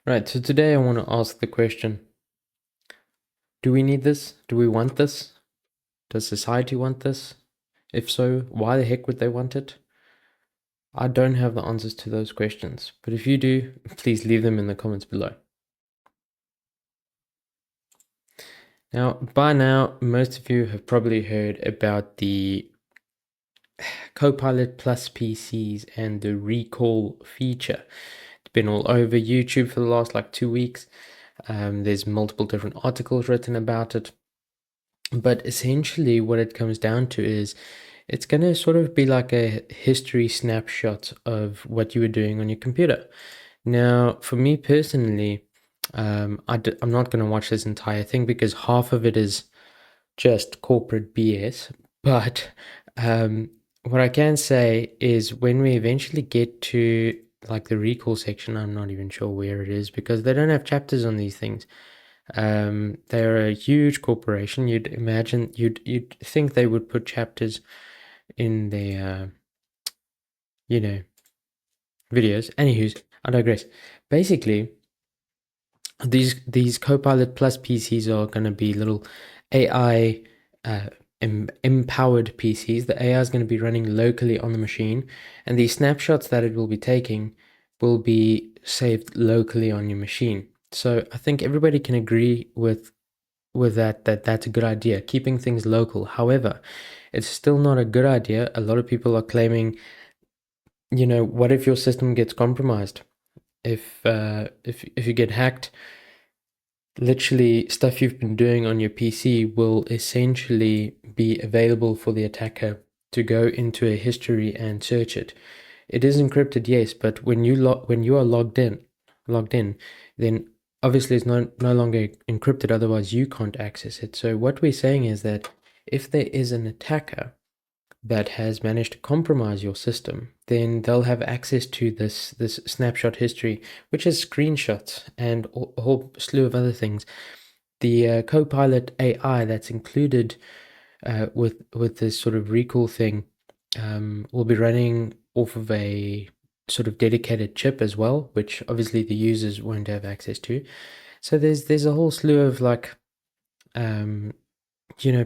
Right, so today I want to ask the question, do we need this? Do we want this? Does society want this? If so, why the heck would they want it? I don't have the answers to those questions, but if you do, please leave them in the comments below. Now, by now, most of you have probably heard about the Copilot Plus PCs and the recall feature. It's been all over YouTube for the last like 2 weeks. There's multiple different articles written about it. But essentially, what it comes down to is it's going to sort of be like a history snapshot of what you were doing on your computer. Now, for me personally, I'm not going to watch this entire thing because half of it is just corporate BS. But what I can say is when we eventually get to like the recall section, I'm not even sure where it is because they don't have chapters on these things. They're a huge corporation. You'd imagine, you'd think they would put chapters in their, videos. Anywho's, I digress. Basically, these Copilot Plus PCs are going to be little AI empowered PCs. The AI is going to be running locally on the machine, and these snapshots that it will be taking will be saved locally on your machine. So I think everybody can agree with that that's a good idea, keeping things local. However, it's still not a good idea. A lot of people are claiming, what if your system gets compromised? If you get hacked, literally stuff you've been doing on your PC will essentially be available for the attacker to go into a history and search it. It is encrypted, yes, but when you are logged in, then obviously it's no longer encrypted, otherwise you can't access it. So what we're saying is that if there is an attacker that has managed to compromise your system, then they'll have access to this snapshot history, which is screenshots and a whole slew of other things. The Copilot AI that's included with this sort of recall thing will be running off of a sort of dedicated chip as well, which obviously the users won't have access to. So there's a whole slew of like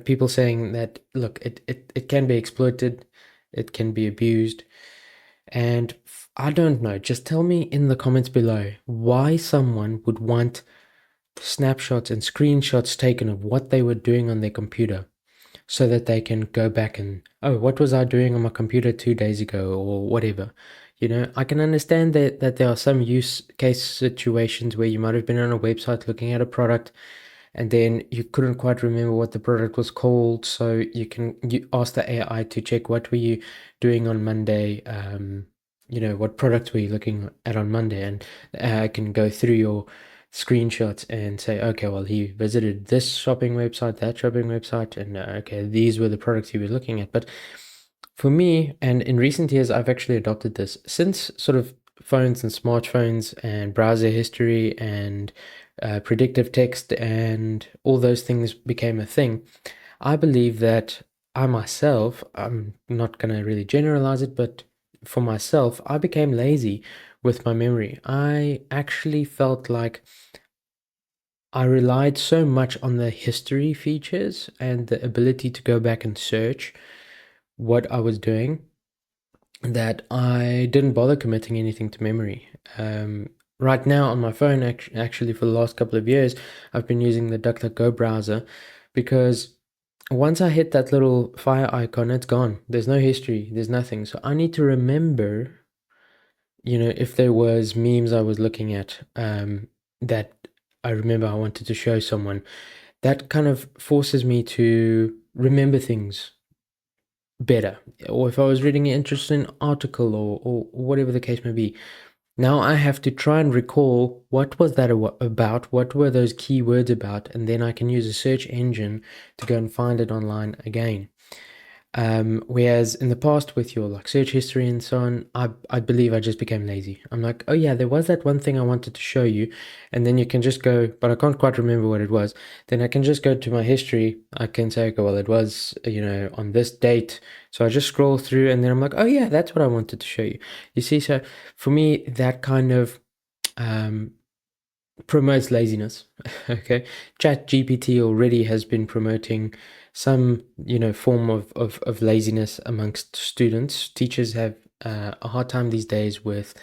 people saying that look, it can be exploited, it can be abused, and I don't know. Just tell me in the comments below why someone would want snapshots and screenshots taken of what they were doing on their computer so that they can go back and, oh, what was I doing on my computer 2 days ago or whatever. I can understand that there are some use case situations where you might have been on a website looking at a product and then you couldn't quite remember what the product was called, so you ask the AI to check what were you doing on Monday, what products were you looking at on Monday, and the AI can go through your screenshots and say, okay, well, he visited this shopping website, that shopping website, and okay, these were the products he was looking at. But for me, and in recent years, I've actually adopted this since sort of phones and smartphones and browser history and predictive text and all those things became a thing. I believe that I myself, I'm not going to really generalize it, but for myself, I became lazy with my memory. I actually felt like I relied so much on the history features and the ability to go back and search what I was doing that I didn't bother committing anything to memory. Right now on my phone, actually for the last couple of years, I've been using the DuckDuckGo browser because once I hit that little fire icon, it's gone. There's no history, there's nothing. So I need to remember, if there was memes I was looking at that I remember I wanted to show someone, that kind of forces me to remember things better. Or if I was reading an interesting article or whatever the case may be, now I have to try and recall what was that about, what were those keywords about, and then I can use a search engine to go and find it online again. Whereas in the past with your like search history and so on, I believe I just became lazy. I'm like, oh yeah, there was that one thing I wanted to show you, and then you can just go, but I can't quite remember what it was. Then I can just go to my history. I can say, okay, well, it was, on this date. So I just scroll through and then I'm like, oh yeah, that's what I wanted to show you. You see, so for me, that kind of promotes laziness. Okay, ChatGPT already has been promoting some, form of laziness amongst students. Teachers have a hard time these days with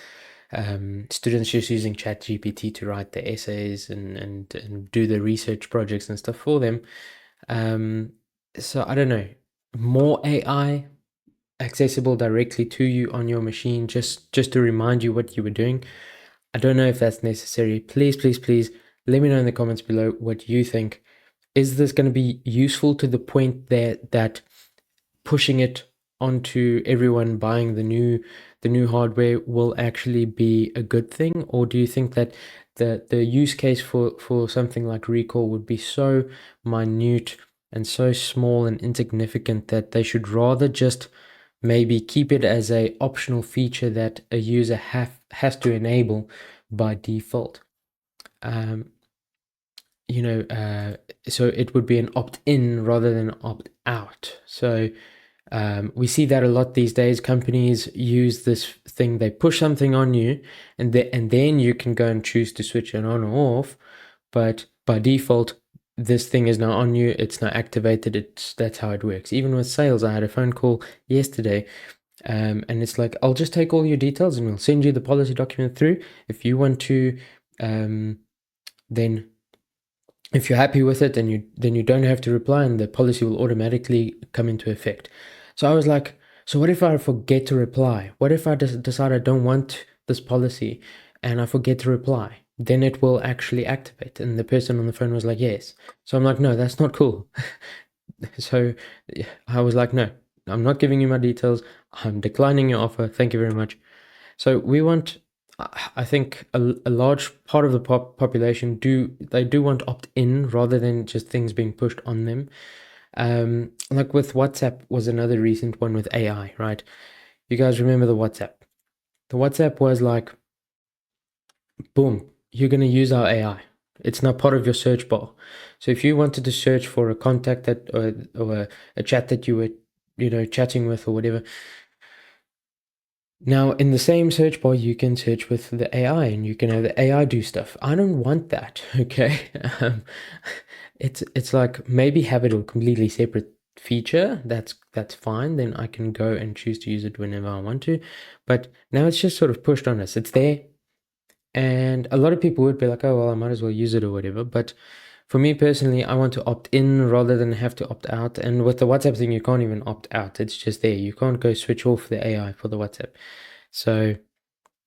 students just using ChatGPT to write their essays and do the research projects and stuff for them. Um, so I don't know, more AI accessible directly to you on your machine, just to remind you what you were doing. I don't know if that's necessary. Please, please, please let me know in the comments below what you think. Is this going to be useful to the point that pushing it onto everyone buying the new hardware will actually be a good thing? Or do you think that the use case for something like recall would be so minute and so small and insignificant that they should rather just maybe keep it as a optional feature that a user has to enable by default? Um, so it would be an opt-in rather than opt-out. So we see that a lot these days. Companies use this thing, they push something on you, and then you can go and choose to switch it on or off. But by default, this thing is now on you, it's now activated. That's how it works. Even with sales, I had a phone call yesterday, and it's like, I'll just take all your details and we'll send you the policy document through. If you want to, then if you're happy with it, then you don't have to reply, and the policy will automatically come into effect. So I was like, so what if I forget to reply? What if I decide I don't want this policy and I forget to reply? Then it will actually activate. And the person on the phone was like, yes. So I'm like, no, that's not cool. So I was like, no, I'm not giving you my details. I'm declining your offer. Thank you very much. So we want, I think a large part of the population do want opt-in rather than just things being pushed on them. Like with WhatsApp was another recent one with AI, right? You guys remember the WhatsApp? The WhatsApp was like, boom, you're going to use our AI. It's now part of your search bar. So if you wanted to search for a contact that or a chat that you were, chatting with or whatever, now in the same search bar you can search with the AI and you can have the AI do stuff. I don't want that, okay? It's like, maybe have it a completely separate feature. That's fine. Then I can go and choose to use it whenever I want to. But now it's just sort of pushed on us. It's there. And a lot of people would be like, oh, well, I might as well use it or whatever. But for me personally, I want to opt in rather than have to opt out. And with the WhatsApp thing, you can't even opt out. It's just there. You can't go switch off the AI for the WhatsApp. So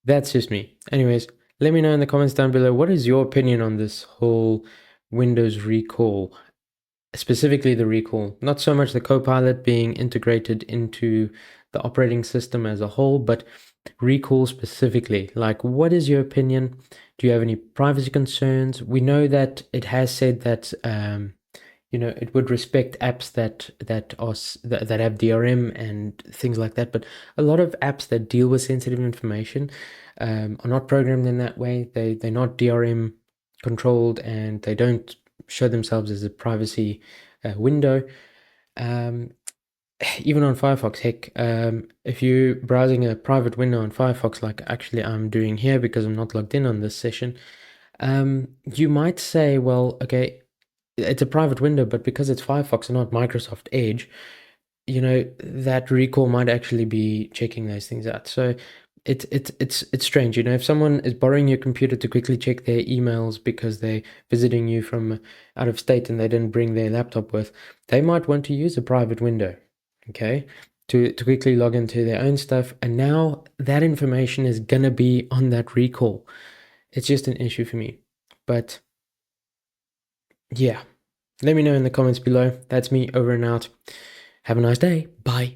that's just me. Anyways, let me know in the comments down below, what is your opinion on this whole Windows recall? Specifically the recall, not so much the Copilot being integrated into the operating system as a whole, but recall specifically. Like, what is your opinion? Do you have any privacy concerns? We know that it has said that it would respect apps that have DRM and things like that, but a lot of apps that deal with sensitive information are not programmed in that way. They're not DRM controlled, and they don't show themselves as a privacy window. Even on Firefox, heck, if you're browsing a private window on Firefox, like actually I'm doing here because I'm not logged in on this session, you might say, well, okay, it's a private window, but because it's Firefox and not Microsoft Edge, that recall might actually be checking those things out. So it's strange, if someone is borrowing your computer to quickly check their emails because they're visiting you from out of state and they didn't bring their laptop with, they might want to use a private window, okay, to quickly log into their own stuff. And now that information is gonna be on that recall. It's just an issue for me. But yeah, let me know in the comments below. That's me over and out. Have a nice day. Bye.